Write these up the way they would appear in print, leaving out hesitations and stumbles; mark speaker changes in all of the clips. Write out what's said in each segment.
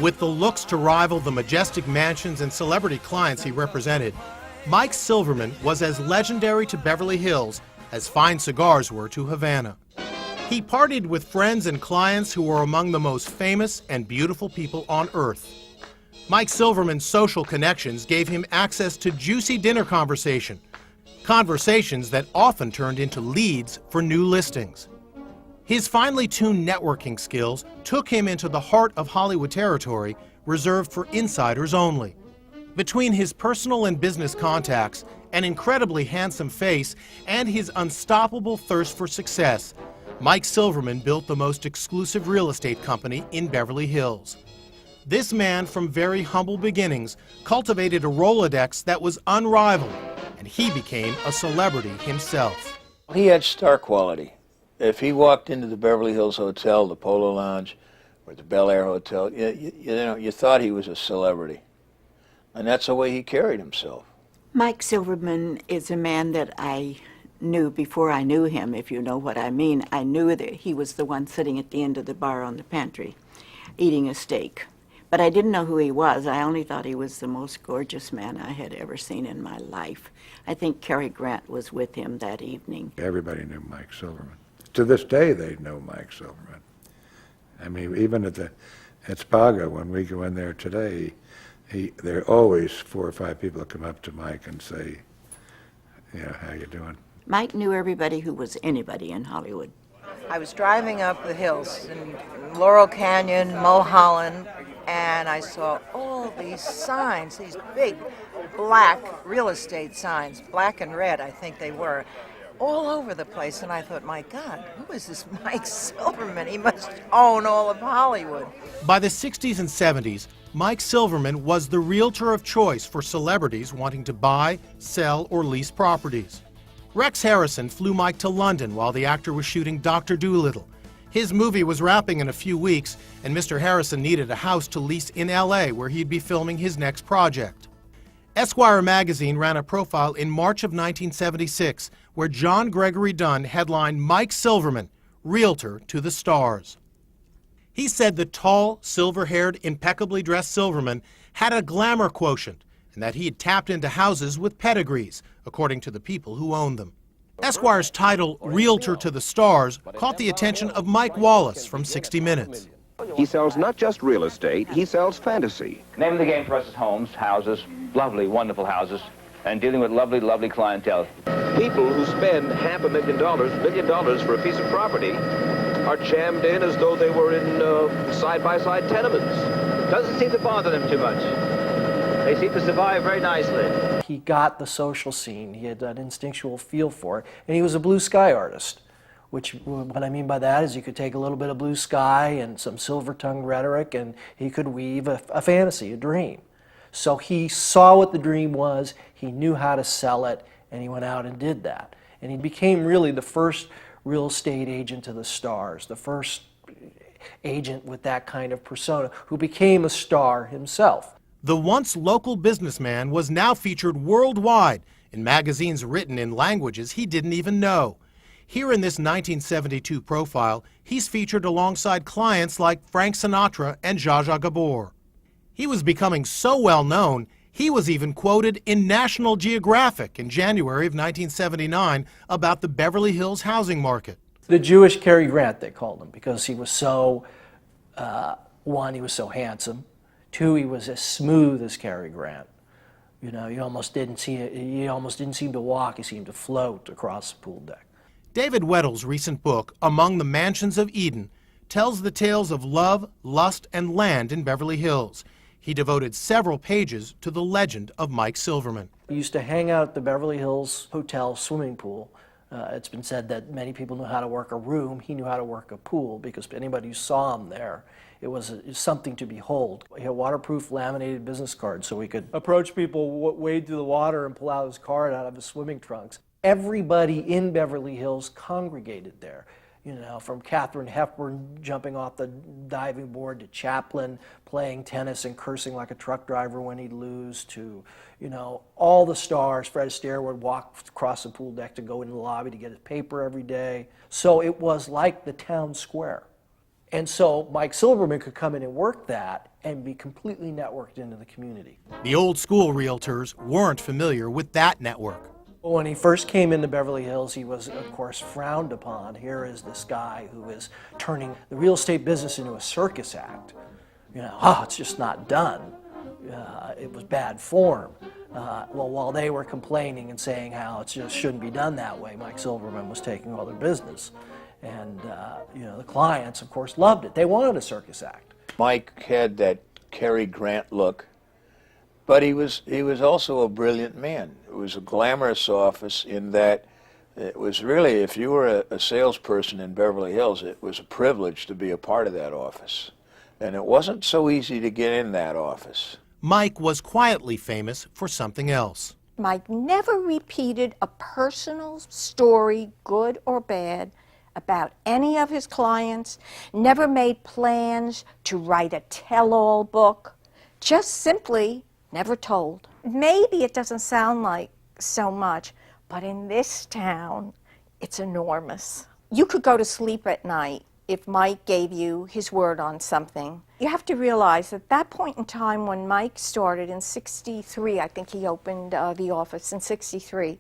Speaker 1: With the looks to rival the majestic mansions and celebrity clients he represented, Mike Silverman was as legendary to Beverly Hills as fine cigars were to Havana. He partied with friends and clients who were among the most famous and beautiful people on earth. Mike Silverman's social connections gave him access to juicy dinner conversations that often turned into leads for new listings. His finely tuned networking skills took him into the heart of Hollywood territory reserved for insiders only. Between his personal and business contacts, an incredibly handsome face, and his unstoppable thirst for success, Mike Silverman built the most exclusive real estate company in Beverly Hills. This man from very humble beginnings cultivated a Rolodex that was unrivaled, and he became a celebrity himself.
Speaker 2: He had star quality. If he walked into the Beverly Hills Hotel, the Polo Lounge, or the Bel Air Hotel, you thought he was a celebrity. And that's the way he carried himself.
Speaker 3: Mike Silverman is a man that I knew before I knew him, if you know what I mean. I knew that he was the one sitting at the end of the bar on the pantry, eating a steak. But I didn't know who he was. I only thought he was the most gorgeous man I had ever seen in my life. I think Cary Grant was with him that evening.
Speaker 4: Everybody knew Mike Silverman. To this day, they know Mike Silverman. I mean, even at Spaga, when we go in there today, there are always 4 or 5 people that come up to Mike and say, you know, how you doing?
Speaker 3: Mike knew everybody who was anybody in Hollywood.
Speaker 5: I was driving up the hills in Laurel Canyon, Mulholland, and I saw all these signs, these big black real estate signs, black and red I think they were, all over the place. And I thought, my God, who is this Mike Silverman? He must own all of Hollywood.
Speaker 1: By the 60s and 70s, Mike Silverman was the realtor of choice for celebrities wanting to buy, sell, or lease properties. Rex Harrison flew Mike to London while the actor was shooting Dr. Dolittle. His movie was wrapping in a few weeks, and Mr. Harrison needed a house to lease in LA where he'd be filming his next project. Esquire magazine ran a profile in March of 1976 where John Gregory Dunn headlined Mike Silverman, Realtor to the Stars. He said the tall, silver-haired, impeccably dressed Silverman had a glamour quotient and that he had tapped into houses with pedigrees, according to the people who owned them. Esquire's title, Realtor to the Stars, caught the attention of Mike Wallace from 60 Minutes.
Speaker 6: He sells not just real estate, he sells fantasy.
Speaker 7: Name of the game for us is homes, houses, lovely, wonderful houses, and dealing with lovely, lovely clientele.
Speaker 6: People who spend $500,000, $1 million for a piece of property are jammed in as though they were in side-by-side tenements.
Speaker 8: Doesn't seem to bother them too much. They seem to survive very nicely.
Speaker 9: He got the social scene. He had an instinctual feel for it, and he was a blue sky artist. Which, what I mean by that is you could take a little bit of blue sky and some silver-tongued rhetoric, and he could weave a fantasy, a dream. So he saw what the dream was, he knew how to sell it, and he went out and did that. And he became really the first real estate agent to the stars, the first agent with that kind of persona, who became a star himself.
Speaker 1: The once local businessman was now featured worldwide in magazines written in languages he didn't even know. Here in this 1972 profile, he's featured alongside clients like Frank Sinatra and Zsa Zsa Gabor. He was becoming so well known, he was even quoted in National Geographic in January of 1979 about the Beverly Hills housing market.
Speaker 9: The Jewish Cary Grant, they called him, because he was so, one, he was so handsome. 2, he was as smooth as Cary Grant. You know, you almost didn't seem to walk, he seemed to float across the pool deck.
Speaker 1: David Weddell's recent book, Among the Mansions of Eden, tells the tales of love, lust, and land in Beverly Hills. He devoted several pages to the legend of Mike Silverman.
Speaker 9: He used to hang out at the Beverly Hills Hotel swimming pool. It's been said that many people knew how to work a room. He knew how to work a pool because anybody who saw him there, it was something to behold. He had waterproof laminated business cards so he could approach people, wade through the water, and pull out his card out of his swimming trunks. Everybody in Beverly Hills congregated there. You know, from Katharine Hepburn jumping off the diving board to Chaplin playing tennis and cursing like a truck driver when he'd lose to, you know, all the stars. Fred Astaire would walk across the pool deck to go in the lobby to get his paper every day. So it was like the town square. And so Mike Silverman could come in and work that and be completely networked into the community.
Speaker 1: The old school realtors weren't familiar with that network.
Speaker 9: When he first came into Beverly Hills, he was, of course, frowned upon. Here is this guy who is turning the real estate business into a circus act. You know, it's just not done. It was bad form. Well, while they were complaining and saying how it just shouldn't be done that way, Mike Silverman was taking all their business. And, you know, the clients, of course, loved it. They wanted a circus act.
Speaker 2: Mike had that Cary Grant look, but he was also a brilliant man. It was a glamorous office in that it was really, if you were a salesperson in Beverly Hills, it was a privilege to be a part of that office. And it wasn't so easy to get in that office.
Speaker 1: Mike was quietly famous for something else.
Speaker 10: Mike never repeated a personal story, good or bad, about any of his clients, never made plans to write a tell-all book, just simply never told. Maybe it doesn't sound like so much, but in this town, it's enormous. You could go to sleep at night if Mike gave you his word on something. You have to realize at that point in time when Mike started in '63, I think he opened the office in '63,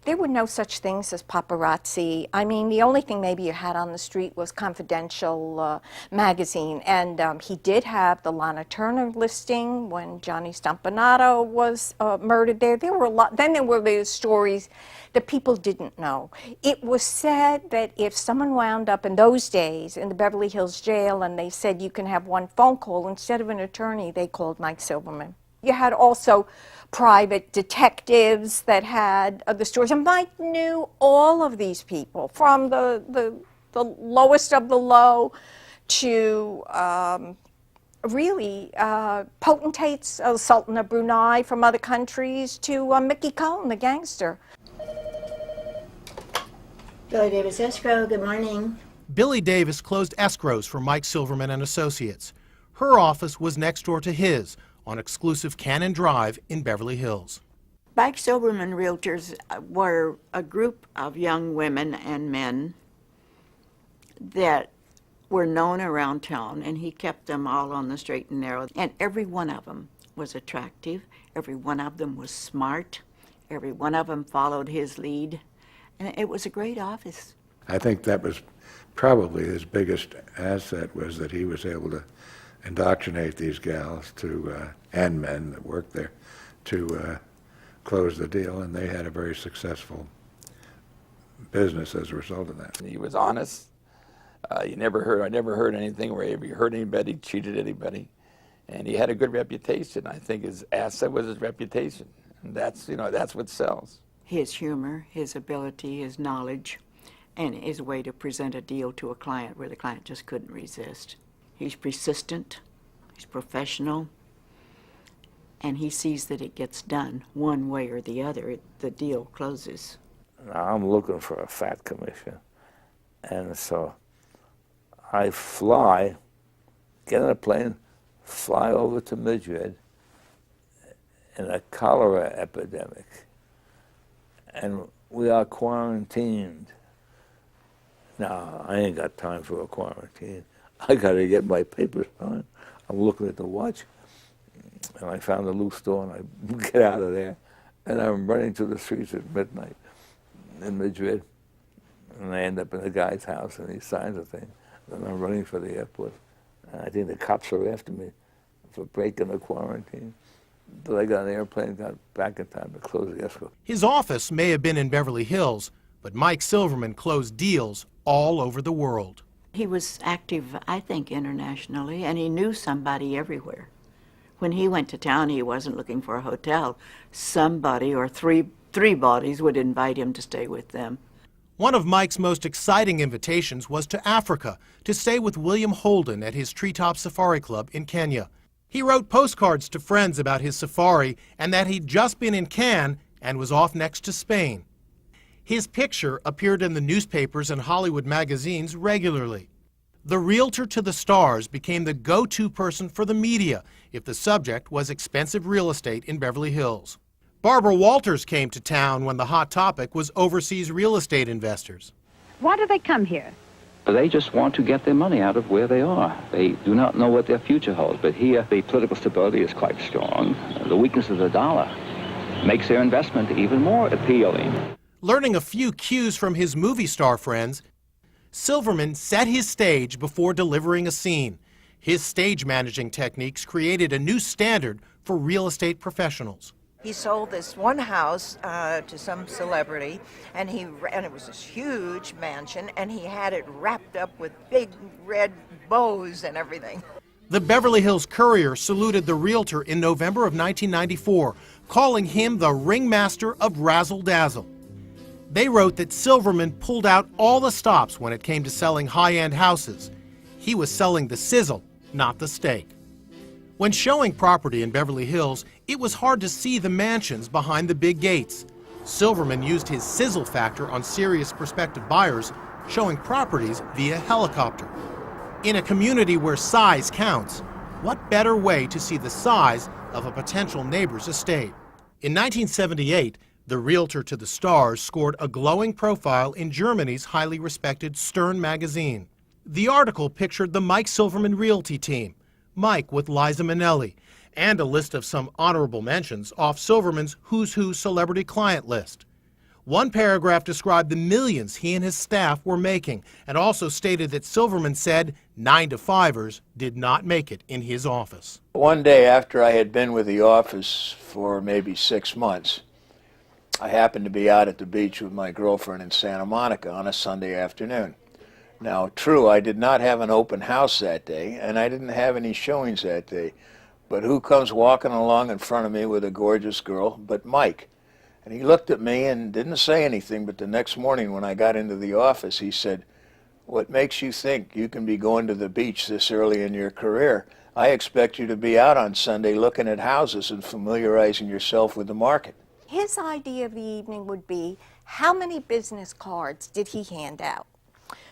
Speaker 10: there were no such things as paparazzi. I mean, the only thing maybe you had on the street was Confidential magazine, and he did have the Lana Turner listing when Johnny Stompanato was murdered there. There were a lot. Then there were the stories that people didn't know. It was said that if someone wound up in those days in the Beverly Hills jail and they said you can have one phone call, instead of an attorney, they called Mike Silverman. You had also private detectives that had the stories, and Mike knew all of these people, from the lowest of the low to really potentates, Sultan of Brunei from other countries, to Mickey Cohen, the gangster.
Speaker 3: Billy Davis Escrow, good morning.
Speaker 1: Billy Davis closed escrows for Mike Silverman and Associates. Her office was next door to his on exclusive Cannon Drive in Beverly Hills.
Speaker 3: Mike Silverman Realtors were a group of young women and men that were known around town, and he kept them all on the straight and narrow. And every one of them was attractive. Every one of them was smart. Every one of them followed his lead. And it was a great office.
Speaker 4: I think that was probably his biggest asset, was that he was able to indoctrinate these gals and men that worked there to close the deal, and they had a very successful business as a result of that.
Speaker 11: He was honest. I never heard anything where he hurt anybody, cheated anybody, and he had a good reputation. I think his asset was his reputation, and that's what sells.
Speaker 3: His humor, his ability, his knowledge, and his way to present a deal to a client where the client just couldn't resist. He's persistent, he's professional, and he sees that it gets done one way or the other. The deal closes.
Speaker 12: Now I'm looking for a fat commission, and so I fly, get on a plane, fly over to Madrid in a cholera epidemic. And we are quarantined. Now, I ain't got time for a quarantine. I got to get my papers on. I'm looking at the watch, and I found a loose door, and I get out of there, and I'm running through the streets at midnight in Madrid, and I end up in a guy's house, and he signs a thing, and I'm running for the airport. And I think the cops are after me for breaking the quarantine. But I got on an airplane, got back in time to close the escrow.
Speaker 1: His office may have been in Beverly Hills, but Mike Silverman closed deals all over the world.
Speaker 3: He was active, I think, internationally, and he knew somebody everywhere. When he went to town, he wasn't looking for a hotel. Somebody or three bodies would invite him to stay with them.
Speaker 1: One of Mike's most exciting invitations was to Africa, to stay with William Holden at his Treetop Safari Club in Kenya. He wrote postcards to friends about his safari and that he'd just been in Cannes and was off next to Spain. His picture appeared in the newspapers and Hollywood magazines regularly. The Realtor to the Stars became the go-to person for the media if the subject was expensive real estate in Beverly Hills. Barbara Walters came to town when the hot topic was overseas real estate investors.
Speaker 13: Why do they come here?
Speaker 7: But they just want to get their money out of where they are. They do not know what their future holds. But here, the political stability is quite strong. The weakness of the dollar makes their investment even more appealing.
Speaker 1: Learning a few cues from his movie star friends, Silverman set his stage before delivering a scene. His stage managing techniques created a new standard for real estate professionals.
Speaker 5: He sold this one house to some celebrity, and it was this huge mansion, and he had it wrapped up with big red bows and everything.
Speaker 1: The Beverly Hills Courier saluted the realtor in November of 1994, calling him the ringmaster of razzle-dazzle. They wrote that Silverman pulled out all the stops when it came to selling high-end houses. He was selling the sizzle, not the steak. When showing property in Beverly Hills, it was hard to see the mansions behind the big gates. Silverman used his sizzle factor on serious prospective buyers, showing properties via helicopter. In a community where size counts, what better way to see the size of a potential neighbor's estate? In 1978, the Realtor To The Stars scored a glowing profile in Germany's highly respected Stern magazine. The article pictured the Mike Silverman Realty team, Mike with Liza Minnelli, and a list of some honorable mentions off Silverman's Who's Who celebrity client list. One paragraph described the millions he and his staff were making, and also stated that Silverman said 9-to-5ers did not make it in his office.
Speaker 2: One day after I had been with the office for maybe 6 months, I happened to be out at the beach with my girlfriend in Santa Monica on a Sunday afternoon. Now, true, I did not have an open house that day, and I didn't have any showings that day. But who comes walking along in front of me with a gorgeous girl but Mike? And he looked at me and didn't say anything, but the next morning when I got into the office, he said, "What makes you think you can be going to the beach this early in your career? I expect you to be out on Sunday looking at houses and familiarizing yourself with the market."
Speaker 10: His idea of the evening would be, how many business cards did he hand out?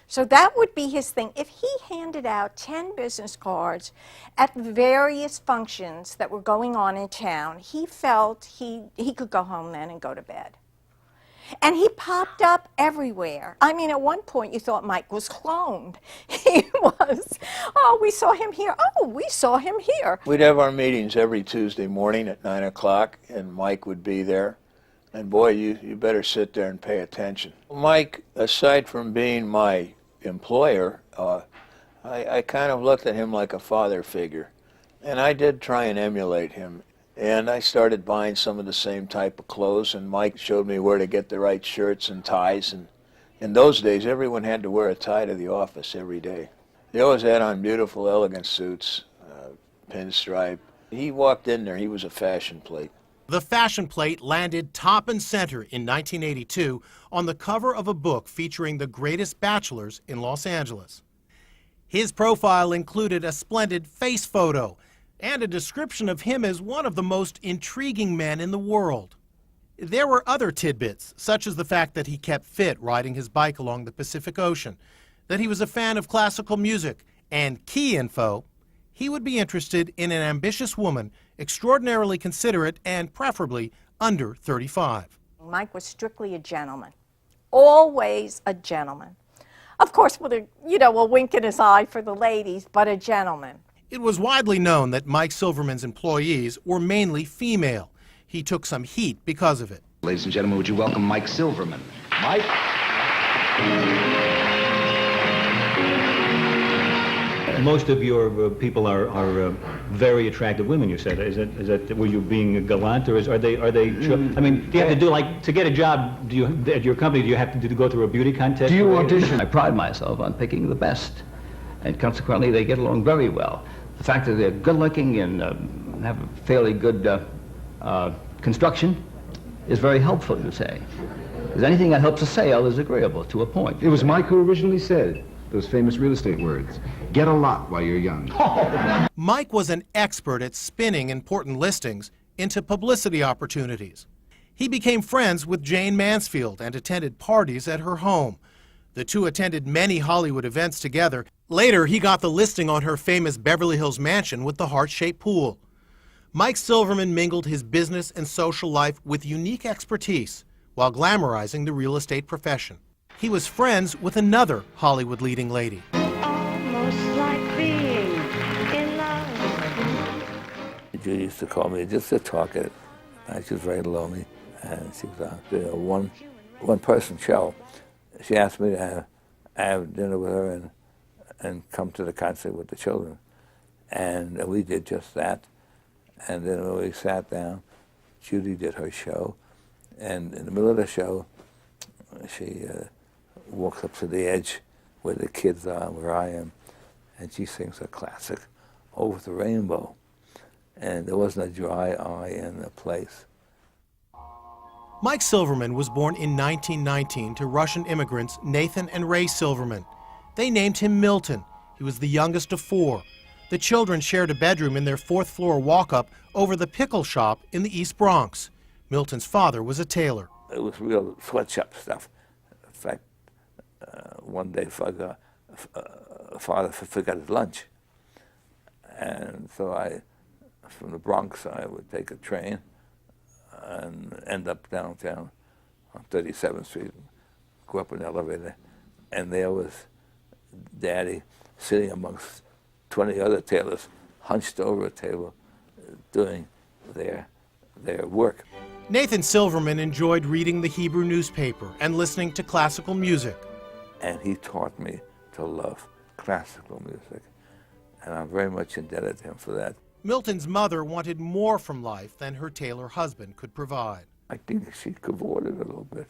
Speaker 10: So that would be his thing. If he handed out 10 business cards at various functions that were going on in town, he felt he could go home then and go to bed. And he popped up everywhere. I mean, at one point you thought Mike was cloned. He was, oh, we saw him here. Oh, we saw him here.
Speaker 2: We'd have our meetings every Tuesday morning at 9 o'clock, and Mike would be there. And boy, you better sit there and pay attention. Mike, aside from being my employer, I kind of looked at him like a father figure. And I did try and emulate him. And I started buying some of the same type of clothes, and Mike showed me where to get the right shirts and ties. And in those days, everyone had to wear a tie to the office every day. They always had on beautiful, elegant suits, pinstripe. He walked in there, he was a fashion plate.
Speaker 1: The fashion plate landed top and center in 1982 on the cover of a book featuring the greatest bachelors in Los Angeles. His profile included a splendid face photo and a description of him as one of the most intriguing men in the world. There were other tidbits, such as the fact that he kept fit riding his bike along the Pacific Ocean, that he was a fan of classical music, and key info, he would be interested in an ambitious woman, extraordinarily considerate, and preferably under 35.
Speaker 10: Mike was strictly a gentleman, always a gentleman. Of course, with a wink in his eye for the ladies, but a gentleman.
Speaker 1: It was widely known that Mike Silverman's employees were mainly female. He took some heat because of it.
Speaker 13: Ladies and gentlemen, would you welcome Mike Silverman? Mike?
Speaker 8: Most of your people are very attractive women. You said, is that were you being gallant, or are they? I mean, do you have to do, like, to get a job? Do you at your company? Do you have to go through a beauty contest?
Speaker 13: Do you audition?
Speaker 7: I pride myself on picking the best, and consequently they get along very well. The fact that they're good-looking and have a fairly good construction is very helpful, you say. Because anything that helps a sale is agreeable to a point.
Speaker 13: It was Mike who originally said those famous real estate words, "Get a lot while you're young."
Speaker 1: Mike was an expert at spinning important listings into publicity opportunities. He became friends with Jane Mansfield and attended parties at her home. The two attended many Hollywood events together. Later, he got the listing on her famous Beverly Hills mansion with the heart-shaped pool. Mike Silverman mingled his business and social life with unique expertise while glamorizing the real estate profession. He was friends with another Hollywood leading lady.
Speaker 14: Almost like being in love.
Speaker 12: Judy used to call me just to talk at night. She was very lonely, and she was doing a one-person show. She asked me to have dinner with her and come to the concert with the children. And we did just that. And then when we sat down, Judy did her show. And in the middle of the show, she walks up to the edge where the kids are, where I am, and she sings a classic, Over the Rainbow. And there wasn't a dry eye in the place.
Speaker 1: Mike Silverman was born in 1919 to Russian immigrants Nathan and Ray Silverman. They named him Milton. He was the youngest of 4. The children shared a bedroom in their 4th floor walk-up over the pickle shop in the East Bronx. Milton's father was a tailor.
Speaker 12: It was real sweatshop stuff. In fact, one day father forgot his lunch. And so from the Bronx, I would take a train and end up downtown on 37th Street, go up an elevator, and there was Daddy sitting amongst 20 other tailors, hunched over a table, doing their work.
Speaker 1: Nathan Silverman enjoyed reading the Hebrew newspaper and listening to classical music.
Speaker 12: And he taught me to love classical music, and I'm very much indebted to him for that.
Speaker 1: Milton's mother wanted more from life than her tailor husband could provide.
Speaker 12: I think she cavorted a little bit.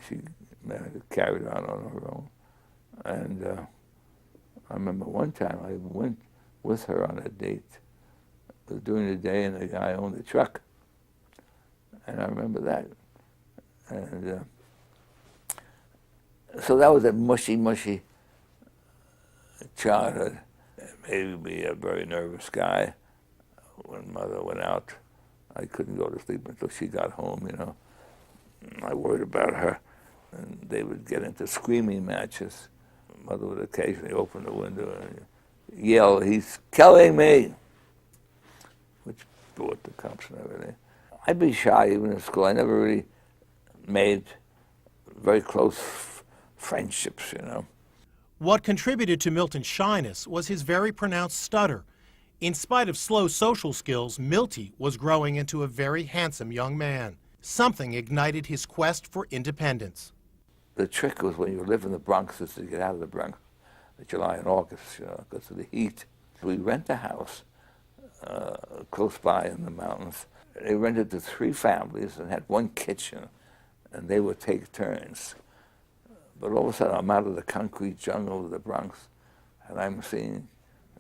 Speaker 12: She carried on her own. And I remember one time I went with her on a date. It was during the day, and the guy owned a truck. And I remember that. And so that was a mushy childhood. It made me a very nervous guy. When Mother went out, I couldn't go to sleep until she got home, you know. I worried about her, and they would get into screaming matches. Mother would occasionally open the window and yell, "He's killing me," which brought the cops and everything. I'd be shy even in school. I never really made very close friendships, you know.
Speaker 1: What contributed to Milton's shyness was his very pronounced stutter. In spite of slow social skills, Milty was growing into a very handsome young man. Something ignited his quest for independence.
Speaker 12: The trick was when you live in the Bronx is to get out of the Bronx, July and August, you know, because of the heat. We rent a house close by in the mountains. They rented to 3 families and had 1 kitchen, and they would take turns. But all of a sudden, I'm out of the concrete jungle of the Bronx, and I'm seeing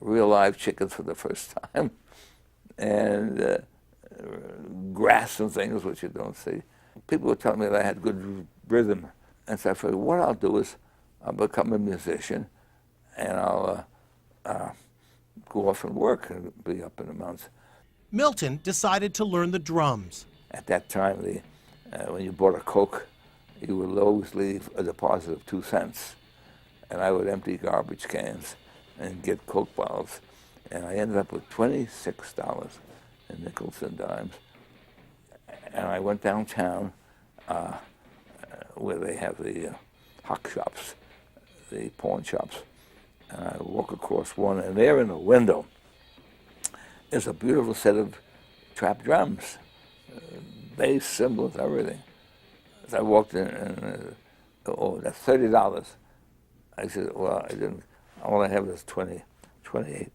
Speaker 12: real live chickens for the first time, and grass and things which you don't see. People were telling me that I had good rhythm, and so I figured what I'll do is I'll become a musician, and I'll go off and work and be up in the mountains.
Speaker 1: Milton decided to learn the drums.
Speaker 12: At that time, when you bought a Coke, you would always leave a deposit of 2 cents. And I would empty garbage cans and get Coke bottles. And I ended up with $26 in nickels and dimes. And I went downtown where they have the hock shops, the pawn shops. And I walk across one, and there in the window is a beautiful set of trap drums, bass, cymbals, everything. As I walked in, and oh, that's $30. I said, well, I didn't. All I have is 28. And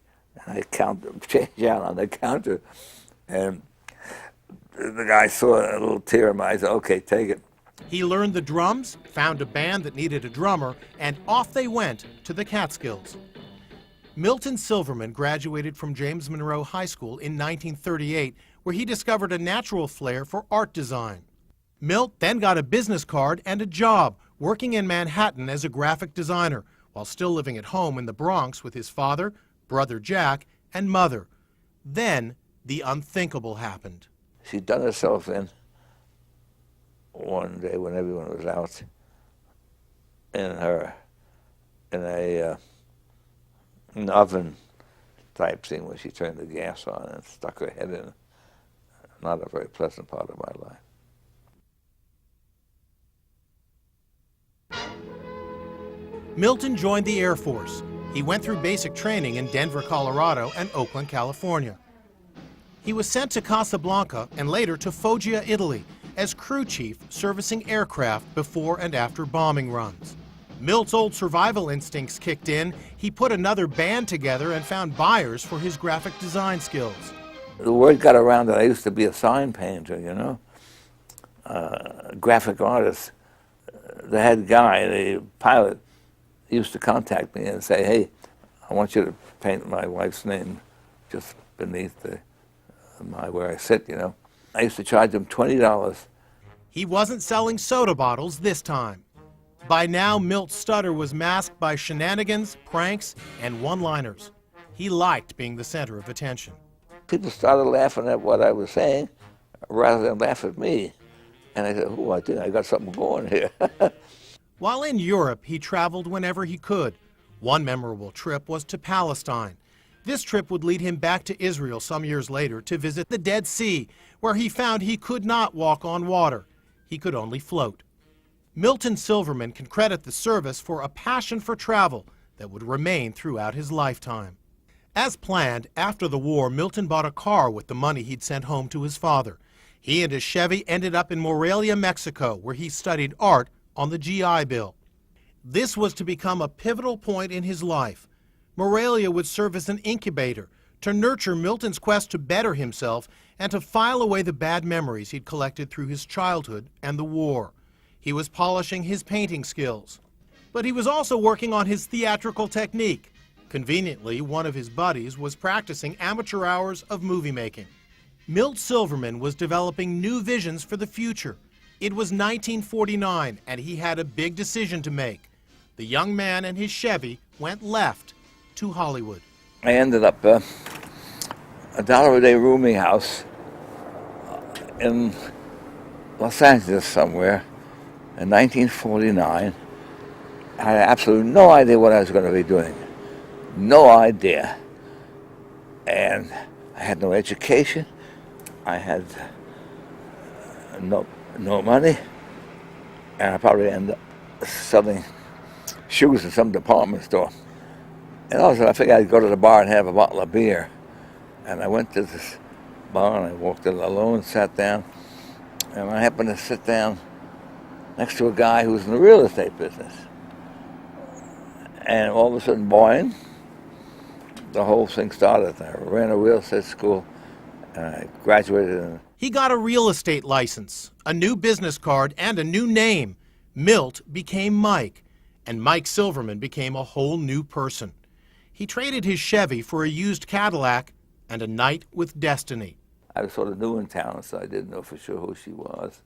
Speaker 12: I change out on the counter, and the guy saw a little tear in my eye. I said, okay, take it.
Speaker 1: He learned the drums, found a band that needed a drummer, and off they went to the Catskills. Milton Silverman graduated from James Monroe High School in 1938, where he discovered a natural flair for art design. Milt then got a business card and a job working in Manhattan as a graphic designer, while still living at home in the Bronx with his father, brother Jack, and mother. Then the unthinkable happened.
Speaker 12: She'd done herself in one day when everyone was out in an oven type thing where she turned the gas on and stuck her head in. Not a very pleasant part of my life.
Speaker 1: Milton joined the Air Force. He went through basic training in Denver, Colorado and Oakland, California. He was sent to Casablanca and later to Foggia, Italy, as crew chief servicing aircraft before and after bombing runs. Milt's old survival instincts kicked in. He put another band together and found buyers for his graphic design skills.
Speaker 12: The word got around that I used to be a sign painter, graphic artist. The head guy, the pilot, used to contact me and say, hey, I want you to paint my wife's name just beneath where I sit, I used to charge him $20.
Speaker 1: He wasn't selling soda bottles this time. By now, Milt's stutter was masked by shenanigans, pranks, and one-liners. He liked being the center of attention.
Speaker 12: People started laughing at what I was saying rather than laugh at me. And I said, oh, I think I got something going here.
Speaker 1: While in Europe, he traveled whenever he could. One memorable trip was to Palestine. This trip would lead him back to Israel some years later to visit the Dead Sea, where he found he could not walk on water. He could only float. Milton Silverman can credit the service for a passion for travel that would remain throughout his lifetime. As planned, after the war, Milton bought a car with the money he'd sent home to his father. He and his Chevy ended up in Morelia, Mexico, where he studied art on the GI Bill. This was to become a pivotal point in his life. Morelia would serve as an incubator to nurture Milton's quest to better himself and to file away the bad memories he'd collected through his childhood and the war. He was polishing his painting skills. But he was also working on his theatrical technique. Conveniently, one of his buddies was practicing amateur hours of movie making. Milt Silverman was developing new visions for the future. It was 1949, and he had a big decision to make. The young man and his Chevy went left to Hollywood.
Speaker 12: I ended up $1 a day rooming house in Los Angeles somewhere in 1949. I had absolutely no idea what I was going to be doing. No idea. And I had no education. I had no money. And I probably ended up selling shoes in some department store. And also I figured I'd go to the bar and have a bottle of beer. And I went to this bar and I walked in alone, sat down, and I happened to sit down next to a guy who was in the real estate business. And all of a sudden, boing, the whole thing started. I ran a real estate school and I graduated.
Speaker 1: He got a real estate license, a new business card, and a new name. Milt became Mike, and Mike Silverman became a whole new person. He traded his Chevy for a used Cadillac and a night with destiny.
Speaker 12: I was sort of new in town, so I didn't know for sure who she was.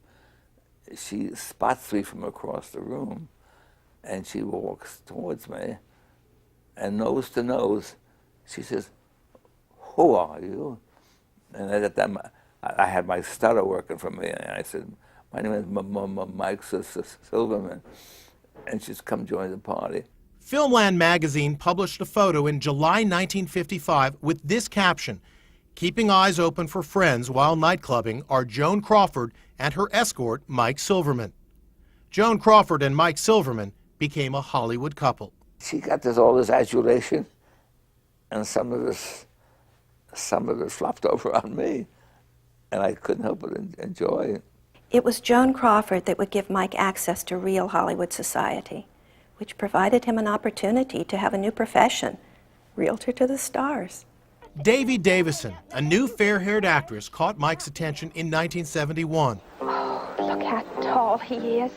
Speaker 12: She spots me from across the room, and she walks towards me, and nose to nose, she says, "Who are you?" And at that time, I had my stutter working for me, and I said, "My name is Mike Silverman," and she's come join the party.
Speaker 1: Filmland magazine published a photo in July 1955 with this caption: "Keeping eyes open for friends while nightclubbing are Joan Crawford and her escort, Mike Silverman." Joan Crawford and Mike Silverman became a Hollywood couple.
Speaker 12: She got all this adulation, and some of it flopped over on me, and I couldn't help but enjoy it.
Speaker 15: It was Joan Crawford that would give Mike access to real Hollywood society, which provided him an opportunity to have a new profession, Realtor to the Stars.
Speaker 1: Davy Davison, a new fair-haired actress, caught Mike's attention in 1971.
Speaker 14: Oh, look how tall he is.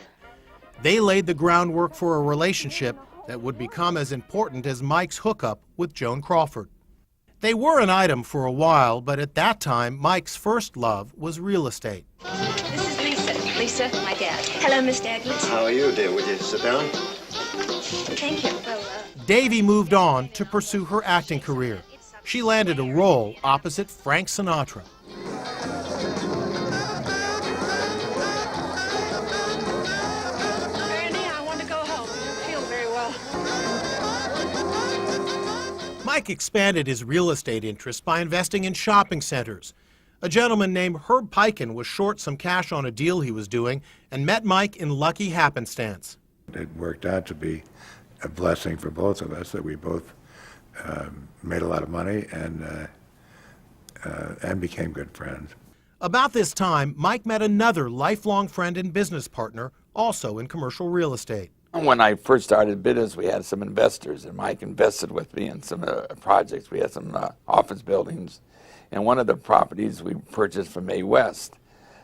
Speaker 1: They laid the groundwork for a relationship that would become as important as Mike's hookup with Joan Crawford. They were an item for a while, but at that time, Mike's first love was real estate.
Speaker 16: This is Lisa. Lisa, my dad. Hello, Miss Douglas.
Speaker 17: How are you, dear? Would you sit down?
Speaker 16: Thank you.
Speaker 1: Davy moved on to pursue her acting career. She landed a role opposite Frank Sinatra.
Speaker 16: Randy, I want to go home. I don't feel very well.
Speaker 1: Mike expanded his real estate interest by investing in shopping centers. A gentleman named Herb Piken was short some cash on a deal he was doing and met Mike in lucky happenstance.
Speaker 4: It worked out to be a blessing for both of us that we both made a lot of money and became good friends.
Speaker 1: About this time, Mike met another lifelong friend and business partner, also in commercial real estate.
Speaker 11: When I first started business, we had some investors, and Mike invested with me in some projects. We had some office buildings, and one of the properties we purchased from Mae West.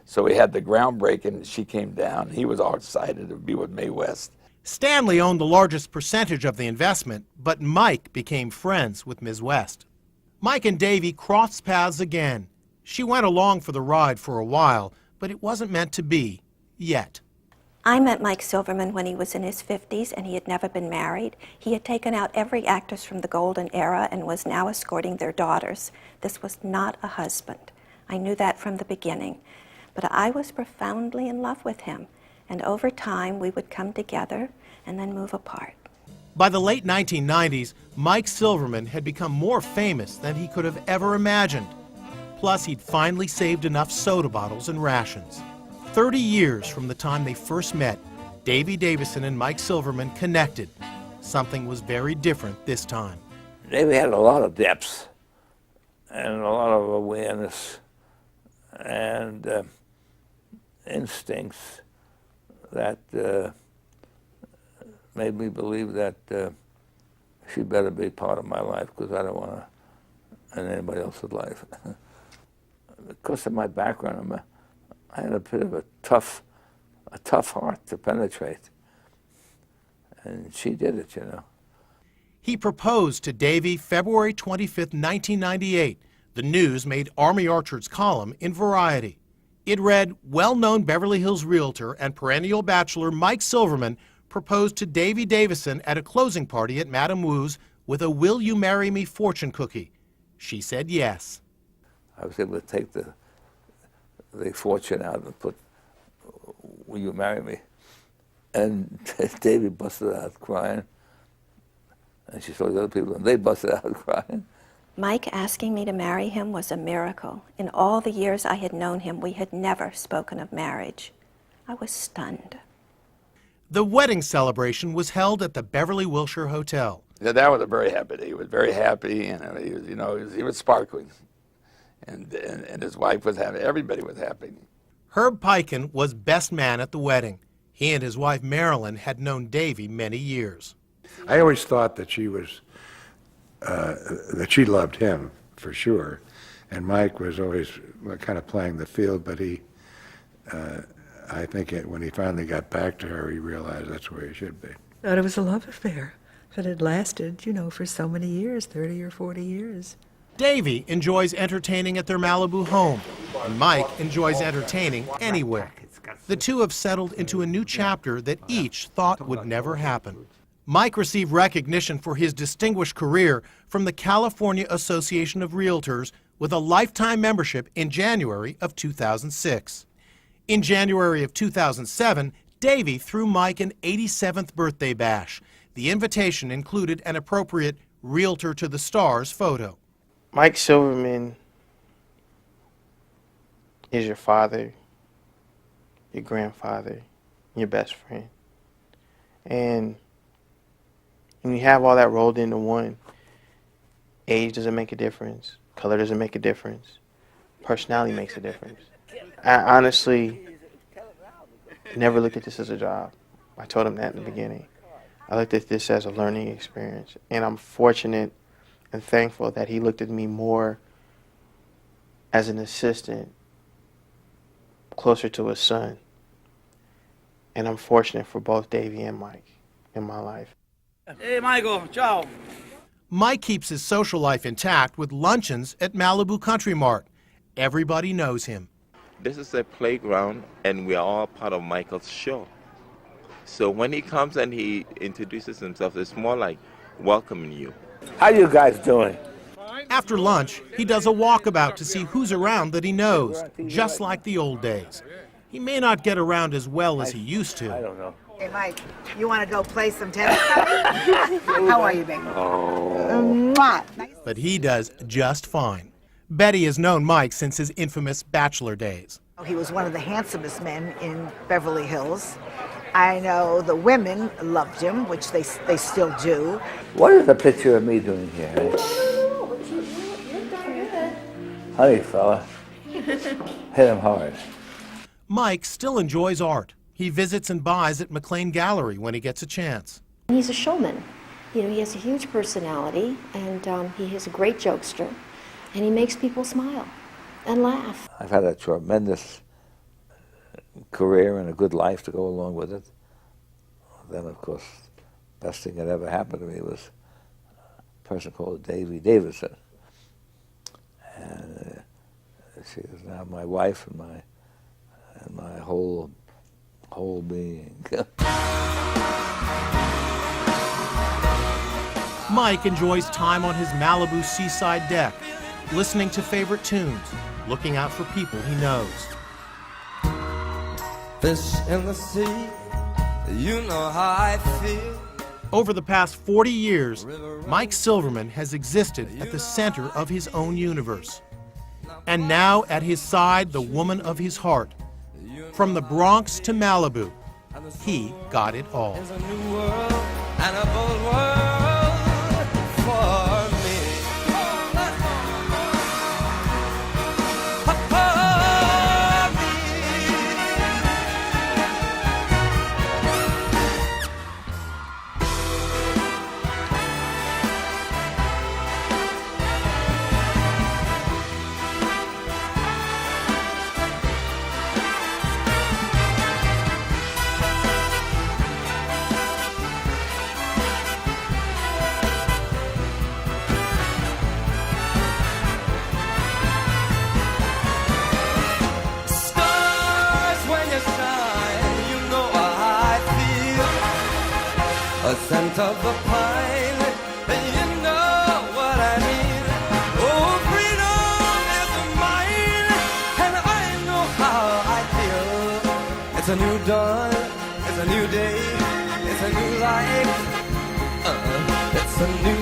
Speaker 11: So we had the groundbreaking, and she came down. He was all excited to be with Mae West.
Speaker 1: Stanley owned the largest percentage of the investment, but Mike became friends with Ms. West. Mike and Davy crossed paths again. She went along for the ride for a while, but it wasn't meant to be, yet.
Speaker 15: I met Mike Silverman when he was in his 50s and he had never been married. He had taken out every actress from the golden era and was now escorting their daughters. This was not a husband. I knew that from the beginning. But I was profoundly in love with him, and over time we would come together and then move apart.
Speaker 1: By the late 1990s, Mike Silverman had become more famous than he could have ever imagined. Plus, he'd finally saved enough soda bottles and rations. 30 years from the time they first met, Davy Davison and Mike Silverman connected. Something was very different this time.
Speaker 12: Davy had a lot of depth and a lot of awareness and instincts that made me believe that she better be part of my life, because I don't want to in anybody else's life. Because of my background, I had a bit of a tough heart to penetrate, and she did it, you know.
Speaker 1: He proposed to Davy February 25, 1998. The news made Army Orchard's column in Variety. It read, well-known Beverly Hills realtor and perennial bachelor Mike Silverman proposed to Davy Davison at a closing party at Madame Wu's with a "Will you marry me" fortune cookie. She said yes.
Speaker 12: I was able to take the fortune out and put, "Will you marry me?" And Davy busted out crying. And she saw the other people, and they busted out crying.
Speaker 15: Mike asking me to marry him was a miracle. In all the years I had known him, we had never spoken of marriage. I was stunned.
Speaker 1: The wedding celebration was held at the Beverly Wilshire Hotel.
Speaker 11: Yeah, that was a very happy day. He was very happy, and he was, you know, he was sparkling. And his wife was happy. Everybody was happy.
Speaker 1: Herb Piken was best man at the wedding. He and his wife Marilyn had known Davy many years.
Speaker 4: I always thought that she was, that she loved him, for sure. And Mike was always kind of playing the field, but he, I think when he finally got back to her, he realized that's where he should be.
Speaker 17: Thought it was a love affair, but it lasted, you know, for so many years, 30 or 40 years.
Speaker 1: Davy enjoys entertaining at their Malibu home, and Mike enjoys entertaining anywhere. The two have settled into a new chapter that each thought would never happen. Mike received recognition for his distinguished career from the California Association of Realtors with a lifetime membership in January of 2006. In January of 2007, Davy threw Mike an 87th birthday bash. The invitation included an appropriate Realtor to the Stars photo.
Speaker 18: Mike Silverman is your father, your grandfather, your best friend. And when you have all that rolled into one, age doesn't make a difference, color doesn't make a difference, personality makes a difference. I honestly never looked at this as a job. I told him that in the beginning. I looked at this as a learning experience, and I'm fortunate and thankful that he looked at me more as an assistant, closer to his son. And I'm fortunate for both Davy and Mike in my life.
Speaker 19: Hey, Michael, ciao.
Speaker 1: Mike keeps his social life intact with luncheons at Malibu Country Mart. Everybody knows him.
Speaker 20: This is a playground, and we are all part of Michael's show. So when he comes and he introduces himself, it's more like welcoming you.
Speaker 12: How you guys doing?
Speaker 1: After lunch, he does a walkabout to see who's around that he knows, just like the old days. He may not get around as well as he used to.
Speaker 12: I don't know.
Speaker 5: Hey, Mike, you want to go play some tennis? How are you, baby?
Speaker 1: But he does just fine. Betty has known Mike since his infamous bachelor days.
Speaker 5: He was one of the handsomest men in Beverly Hills. I know the women loved him, which they still do.
Speaker 12: What is the picture of me doing here? Eh? Honey, fella. Hit him hard.
Speaker 1: Mike still enjoys art. He visits and buys at McLean Gallery when he gets a chance.
Speaker 21: He's a showman. You know, he has a huge personality, and he is a great jokester, and he makes people smile and laugh.
Speaker 12: I've had a tremendous career and a good life to go along with it. Then, of course, the best thing that ever happened to me was a person called Davy Davidson. And she is now my wife and my whole being.
Speaker 1: Mike enjoys time on his Malibu seaside deck, listening to favorite tunes, looking out for people he knows.
Speaker 22: Fish in the sea, you know how I feel.
Speaker 1: Over the past 40 years, Mike Silverman has existed at the center of his own universe. And now at his side, the woman of his heart. From the Bronx to Malibu, he got it all.
Speaker 22: There's a new world and a bold world for me. A scent of the pine, you know what I mean. Oh, freedom is mine, and I know how I feel. It's a new dawn, it's a new day, it's a new life. It's a new